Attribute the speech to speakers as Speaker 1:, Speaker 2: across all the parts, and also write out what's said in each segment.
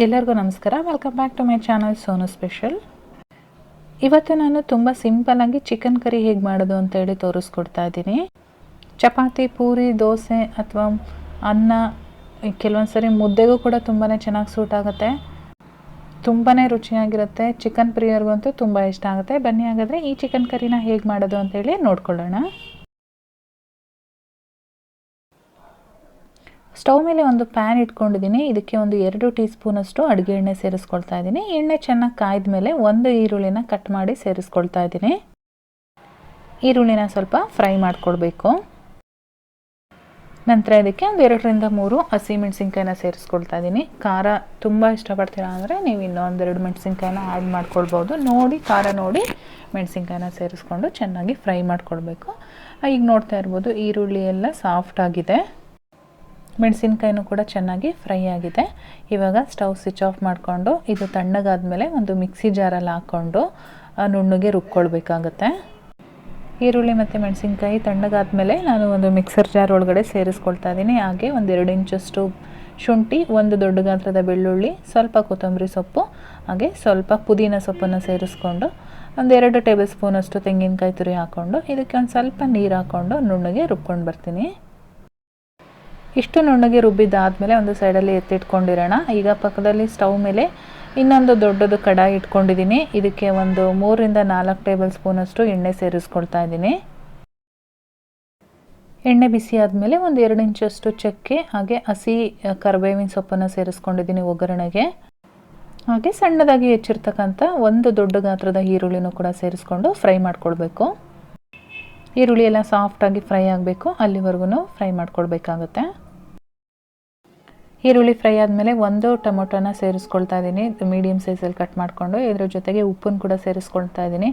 Speaker 1: ಎಲ್ಲರಿಗೂ ನಮಸ್ಕಾರ. Welcome back to my channel Sonu special. ಇವತ್ತು ನಾನು ತುಂಬ ಸಿಂಪಲ್ಲಾಗಿ ಚಿಕನ್ ಕರಿ ಹೇಗೆ ಮಾಡೋದು ಅಂತೇಳಿ ತೋರಿಸ್ಕೊಡ್ತಾ ಇದ್ದೀನಿ. ಚಪಾತಿ, ಪೂರಿ, ದೋಸೆ ಅಥವಾ ಅನ್ನ, ಕೆಲವೊಂದು ಸರಿ ಮುದ್ದೆಗೂ ಕೂಡ ತುಂಬಾ ಚೆನ್ನಾಗಿ ಸೂಟ್ ಆಗುತ್ತೆ. ತುಂಬಾ ರುಚಿಯಾಗಿರುತ್ತೆ. ಚಿಕನ್ ಪ್ರಿಯರ್ಗಂತೂ ತುಂಬ ಇಷ್ಟ ಆಗುತ್ತೆ. ಬನ್ನಿ ಹಾಗಾದರೆ ಈ ಚಿಕನ್ ಕರಿನ ಹೇಗೆ ಮಾಡೋದು ಅಂತೇಳಿ ನೋಡ್ಕೊಳ್ಳೋಣ. ಸ್ಟವ್ ಮೇಲೆ ಒಂದು ಪ್ಯಾನ್ ಇಟ್ಕೊಂಡಿದ್ದೀನಿ. ಇದಕ್ಕೆ ಒಂದು 2 ಟೀ ಸ್ಪೂನಷ್ಟು ಅಡುಗೆ ಎಣ್ಣೆ ಸೇರಿಸ್ಕೊಳ್ತಾ ಇದ್ದೀನಿ. ಎಣ್ಣೆ ಚೆನ್ನಾಗಿ ಕಾಯ್ದ ಮೇಲೆ ಒಂದು ಈರುಳ್ಳಿನ ಕಟ್ ಮಾಡಿ ಸೇರಿಸ್ಕೊಳ್ತಾ ಇದ್ದೀನಿ. ಈರುಳ್ಳಿನ ಸ್ವಲ್ಪ ಫ್ರೈ ಮಾಡ್ಕೊಳ್ಬೇಕು. ನಂತರ ಇದಕ್ಕೆ ಒಂದು 2 ರಿಂದ 3 ಹಸಿಮೆಣಸಿನ್ಕಾಯಿನ ಸೇರಿಸ್ಕೊಳ್ತಾ ಇದ್ದೀನಿ. ಖಾರ ತುಂಬ ಇಷ್ಟಪಡ್ತೀರಾ ಅಂದರೆ ನೀವು ಇನ್ನೊಂದು 2 ಮೆಣಸಿನ್ಕಾಯಿನ ಆ್ಯಡ್ ಮಾಡ್ಕೊಳ್ಬೋದು. ನೋಡಿ ಖಾರ ನೋಡಿ ಮೆಣಸಿನ್ಕಾಯಿನ ಸೇರಿಸ್ಕೊಂಡು ಚೆನ್ನಾಗಿ ಫ್ರೈ ಮಾಡ್ಕೊಳ್ಬೇಕು. ಈಗ ನೋಡ್ತಾ ಇರ್ಬೋದು ಈರುಳ್ಳಿ ಎಲ್ಲ ಸಾಫ್ಟ್ ಆಗಿದೆ, ಮೆಣಸಿನ್ಕಾಯಿನೂ ಕೂಡ ಚೆನ್ನಾಗಿ ಫ್ರೈ ಆಗಿದೆ. ಇವಾಗ ಸ್ಟವ್ ಸ್ವಿಚ್ ಆಫ್ ಮಾಡಿಕೊಂಡು ಇದು ತಣ್ಣಗಾದ್ಮೇಲೆ ಒಂದು ಮಿಕ್ಸಿ ಜಾರಲ್ಲಿ ಹಾಕ್ಕೊಂಡು ನುಣ್ಣಗೆ ರುಬ್ಕೊಳ್ಬೇಕಾಗತ್ತೆ. ಈರುಳ್ಳಿ ಮತ್ತು ಮೆಣಸಿನ್ಕಾಯಿ ತಣ್ಣಗಾದ್ಮೇಲೆ ನಾನು ಒಂದು ಮಿಕ್ಸರ್ ಜಾರ್ ಒಳಗಡೆ ಸೇರಿಸ್ಕೊಳ್ತಾ ಇದ್ದೀನಿ. ಹಾಗೆ ಒಂದು 2 ಇಂಚಷ್ಟು ಶುಂಠಿ, ಒಂದು ದೊಡ್ಡ ಗಾತ್ರದ ಬೆಳ್ಳುಳ್ಳಿ, ಸ್ವಲ್ಪ ಕೊತ್ತಂಬರಿ ಸೊಪ್ಪು, ಹಾಗೆ ಸ್ವಲ್ಪ ಪುದೀನ ಸೊಪ್ಪನ್ನು ಸೇರಿಸ್ಕೊಂಡು ಒಂದು 2 ಟೇಬಲ್ ಸ್ಪೂನಷ್ಟು ತೆಂಗಿನಕಾಯಿ ತುರಿ ಹಾಕ್ಕೊಂಡು ಇದಕ್ಕೆ ಒಂದು ಸ್ವಲ್ಪ ನೀರು ಹಾಕ್ಕೊಂಡು ನುಣ್ಣಗೆ ರುಬ್ಕೊಂಡು ಬರ್ತೀನಿ. ಇಷ್ಟು ನುಣ್ಣಗೆ ರುಬ್ಬಿದ್ದಾದಮೇಲೆ ಒಂದು ಸೈಡಲ್ಲಿ ಎತ್ತಿಟ್ಕೊಂಡಿರೋಣ. ಈಗ ಪಕ್ಕದಲ್ಲಿ ಸ್ಟವ್ ಮೇಲೆ ಇನ್ನೊಂದು ದೊಡ್ಡದು ಕಡಾಯಿ ಇಟ್ಕೊಂಡಿದ್ದೀನಿ. ಇದಕ್ಕೆ ಒಂದು 3 ರಿಂದ 4 ಟೇಬಲ್ ಸ್ಪೂನಷ್ಟು ಎಣ್ಣೆ ಸೇರಿಸ್ಕೊಳ್ತಾ ಇದ್ದೀನಿ. ಎಣ್ಣೆ ಬಿಸಿ ಆದಮೇಲೆ ಒಂದು 2 ಇಂಚಷ್ಟು ಚಕ್ಕೆ, ಹಾಗೆ ಹಸಿ ಕರಿಬೇವಿನ ಸೊಪ್ಪನ್ನು ಸೇರಿಸ್ಕೊಂಡಿದ್ದೀನಿ ಒಗ್ಗರಣೆಗೆ. ಹಾಗೆ ಸಣ್ಣದಾಗಿ ಹೆಚ್ಚಿರ್ತಕ್ಕಂಥ ಒಂದು ದೊಡ್ಡ ಗಾತ್ರದ ಈರುಳ್ಳಿನೂ ಕೂಡ ಸೇರಿಸ್ಕೊಂಡು ಫ್ರೈ ಮಾಡ್ಕೊಳ್ಬೇಕು. ಈರುಳ್ಳಿ ಎಲ್ಲ ಸಾಫ್ಟಾಗಿ ಫ್ರೈ ಆಗಬೇಕು, ಅಲ್ಲಿವರೆಗೂ ಫ್ರೈ ಮಾಡ್ಕೊಳ್ಬೇಕಾಗತ್ತೆ. ಈರುಳ್ಳಿ ಫ್ರೈ ಆದಮೇಲೆ ಒಂದು ಟೊಮೊಟೊನ ಸೇರಿಸ್ಕೊಳ್ತಾ ಇದ್ದೀನಿ, ಮೀಡಿಯಮ್ ಸೈಜಲ್ಲಿ ಕಟ್ ಮಾಡಿಕೊಂಡು. ಇದ್ರ ಜೊತೆಗೆ ಉಪ್ಪನ್ನು ಕೂಡ ಸೇರಿಸ್ಕೊಳ್ತಾ ಇದ್ದೀನಿ.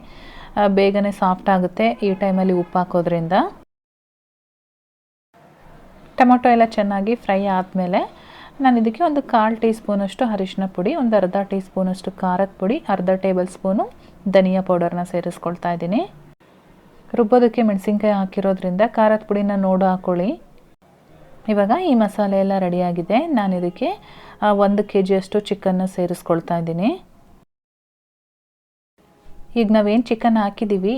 Speaker 1: ಬೇಗನೆ ಸಾಫ್ಟ್ ಆಗುತ್ತೆ ಈ ಟೈಮಲ್ಲಿ ಉಪ್ಪು ಹಾಕೋದ್ರಿಂದ. ಟೊಮೊಟೊ ಎಲ್ಲ ಚೆನ್ನಾಗಿ ಫ್ರೈ ಆದಮೇಲೆ ನಾನು ಇದಕ್ಕೆ ಒಂದು 1/4 ಟೀ ಸ್ಪೂನಷ್ಟು ಅರಿಶಿನ ಪುಡಿ, ಒಂದು ಅರ್ಧ ಟೀ ಸ್ಪೂನಷ್ಟು ಖಾರದ ಪುಡಿ, ಅರ್ಧ ಟೇಬಲ್ ಸ್ಪೂನು ಧನಿಯಾ ಪೌಡರ್ನ ಸೇರಿಸ್ಕೊಳ್ತಾ ಇದ್ದೀನಿ. ರುಬ್ಬೋದಕ್ಕೆ ಮೆಣಸಿನ್ಕಾಯಿ ಹಾಕಿರೋದ್ರಿಂದ ಖಾರದ ಪುಡಿನ ನೋಡಿ ಹಾಕ್ಕೊಳ್ಳಿ. ಇವಾಗ ಈ ಮಸಾಲೆ ಎಲ್ಲ ರೆಡಿಯಾಗಿದೆ. ನಾನು ಇದಕ್ಕೆ 1 kg ಚಿಕನ್ನ ಸೇರಿಸ್ಕೊಳ್ತಾ ಇದ್ದೀನಿ. ಈಗ ನಾವೇನು ಚಿಕನ್ ಹಾಕಿದ್ದೀವಿ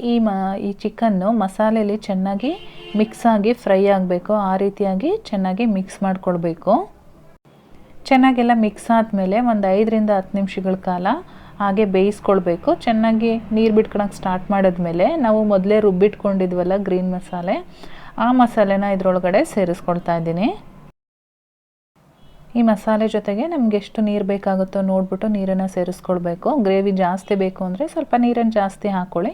Speaker 1: ಈ ಚಿಕನ್ನು ಮಸಾಲೆಯಲ್ಲಿ ಚೆನ್ನಾಗಿ ಮಿಕ್ಸ್ ಆಗಿ ಫ್ರೈ ಆಗಬೇಕು. ಆ ರೀತಿಯಾಗಿ ಚೆನ್ನಾಗಿ ಮಿಕ್ಸ್ ಮಾಡಿಕೊಳ್ಬೇಕು. ಚೆನ್ನಾಗೆಲ್ಲ ಮಿಕ್ಸ್ ಆದಮೇಲೆ ಒಂದು 5 ರಿಂದ 10 ನಿಮಿಷಗಳ ಕಾಲ ಹಾಗೆ ಬೇಯಿಸ್ಕೊಳ್ಬೇಕು. ಚೆನ್ನಾಗಿ ನೀರು ಬಿಟ್ಕೊಳಕ್ಕೆ ಸ್ಟಾರ್ಟ್ ಮಾಡಿದ್ಮೇಲೆ ನಾವು ಮೊದಲೇ ರುಬ್ಬಿಟ್ಕೊಂಡಿದ್ವಲ್ಲ ಗ್ರೀನ್ ಮಸಾಲೆ, ಆ ಮಸಾಲೆನ ಇದರೊಳಗಡೆ ಸೇರಿಸ್ಕೊಳ್ತಾ ಇದ್ದೀನಿ. ಈ ಮಸಾಲೆ ಜೊತೆಗೆ ನಮ್ಗೆ ಎಷ್ಟು ನೀರು ಬೇಕಾಗುತ್ತೋ ನೋಡಿಬಿಟ್ಟು ನೀರನ್ನು ಸೇರಿಸ್ಕೊಳ್ಬೇಕು. ಗ್ರೇವಿ ಜಾಸ್ತಿ ಬೇಕು ಅಂದರೆ ಸ್ವಲ್ಪ ನೀರನ್ನು ಜಾಸ್ತಿ ಹಾಕ್ಕೊಳ್ಳಿ,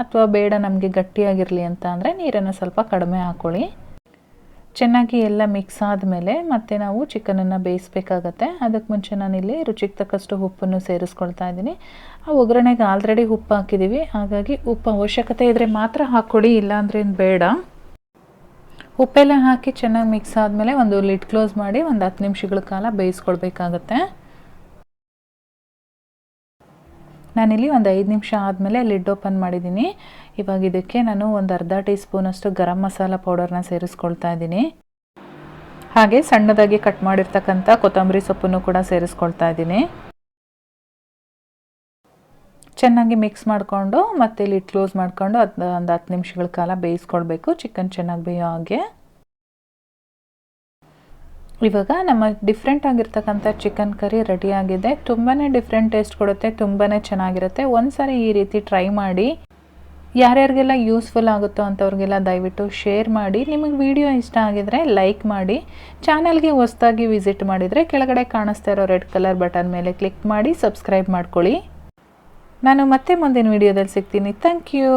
Speaker 1: ಅಥವಾ ಬೇಡ ನಮಗೆ ಗಟ್ಟಿಯಾಗಿರಲಿ ಅಂತ ಅಂದರೆ ನೀರನ್ನು ಸ್ವಲ್ಪ ಕಡಿಮೆ ಹಾಕ್ಕೊಳ್ಳಿ. ಚೆನ್ನಾಗಿ ಎಲ್ಲ ಮಿಕ್ಸ್ ಆದಮೇಲೆ ಮತ್ತೆ ನಾವು ಚಿಕನನ್ನು ಬೇಯಿಸಬೇಕಾಗತ್ತೆ. ಅದಕ್ಕೆ ಮುಂಚೆ ನಾನಿಲ್ಲಿ ರುಚಿಗೆ ತಕ್ಕಷ್ಟು ಉಪ್ಪನ್ನು ಸೇರಿಸ್ಕೊಳ್ತಾ ಇದ್ದೀನಿ. ಆ ಒಗ್ಗರಣೆಗೆ ಆಲ್ರೆಡಿ ಉಪ್ಪು ಹಾಕಿದ್ದೀವಿ, ಹಾಗಾಗಿ ಉಪ್ಪು ಅವಶ್ಯಕತೆ ಇದ್ದರೆ ಮಾತ್ರ ಹಾಕ್ಕೊಡಿ, ಇಲ್ಲಾಂದ್ರೆ ಬೇಡ. ಉಪ್ಪೆಲ್ಲ ಹಾಕಿ ಚೆನ್ನಾಗಿ ಮಿಕ್ಸ್ ಆದಮೇಲೆ ಒಂದು ಲಿಡ್ ಕ್ಲೋಸ್ ಮಾಡಿ ಒಂದು 10 ನಿಮಿಷಗಳ ಕಾಲ ಬೇಯಿಸ್ಕೊಳ್ಬೇಕಾಗತ್ತೆ. ನಾನಿಲ್ಲಿ ಒಂದು 5 ನಿಮಿಷ ಆದಮೇಲೆ ಲಿಡ್ ಓಪನ್ ಮಾಡಿದ್ದೀನಿ. ಇವಾಗ ಇದಕ್ಕೆ ನಾನು ಒಂದು ಅರ್ಧ ಟೀ ಸ್ಪೂನಷ್ಟು ಗರಂ ಮಸಾಲ ಪೌಡರ್ನ ಸೇರಿಸ್ಕೊಳ್ತಾ ಇದ್ದೀನಿ. ಹಾಗೆ ಸಣ್ಣದಾಗಿ ಕಟ್ ಮಾಡಿರ್ತಕ್ಕಂಥ ಕೊತ್ತಂಬರಿ ಸೊಪ್ಪನ್ನು ಕೂಡ ಸೇರಿಸ್ಕೊಳ್ತಾ ಇದ್ದೀನಿ. ಚೆನ್ನಾಗಿ ಮಿಕ್ಸ್ ಮಾಡಿಕೊಂಡು ಮತ್ತೆ ಲಿಡ್ ಕ್ಲೋಸ್ ಮಾಡಿಕೊಂಡು ಒಂದು 10 ನಿಮಿಷಗಳ ಕಾಲ ಬೇಯಿಸ್ಕೊಳ್ಬೇಕು, ಚಿಕನ್ ಚೆನ್ನಾಗಿ ಬೇಯೋ ಹಾಗೆ. ಇವಾಗ ನಮ್ಮ ಡಿಫ್ರೆಂಟ್ ಆಗಿರ್ತಕ್ಕಂಥ ಚಿಕನ್ ಕರಿ ರೆಡಿಯಾಗಿದೆ. ತುಂಬಾ ಡಿಫ್ರೆಂಟ್ ಟೇಸ್ಟ್ ಕೊಡುತ್ತೆ, ತುಂಬಾ ಚೆನ್ನಾಗಿರುತ್ತೆ. ಒಂದು ಸಾರಿ ಈ ರೀತಿ ಟ್ರೈ ಮಾಡಿ. ಯಾರ್ಯಾರಿಗೆಲ್ಲ ಯೂಸ್ಫುಲ್ ಆಗುತ್ತೋ ಅಂಥವ್ರಿಗೆಲ್ಲ ದಯವಿಟ್ಟು ಶೇರ್ ಮಾಡಿ. ನಿಮಗೆ ವಿಡಿಯೋ ಇಷ್ಟ ಆಗಿದರೆ ಲೈಕ್ ಮಾಡಿ. ಚಾನಲ್ಗೆ ಹೊಸದಾಗಿ ವಿಸಿಟ್ ಮಾಡಿದರೆ ಕೆಳಗಡೆ ಕಾಣಿಸ್ತಾ ಇರೋ ರೆಡ್ ಕಲರ್ ಬಟನ್ ಮೇಲೆ ಕ್ಲಿಕ್ ಮಾಡಿ ಸಬ್ಸ್ಕ್ರೈಬ್ ಮಾಡ್ಕೊಳ್ಳಿ. ನಾನು ಮತ್ತೆ ಮುಂದಿನ ವಿಡಿಯೋದಲ್ಲಿ ಸಿಗ್ತೀನಿ. Thank you.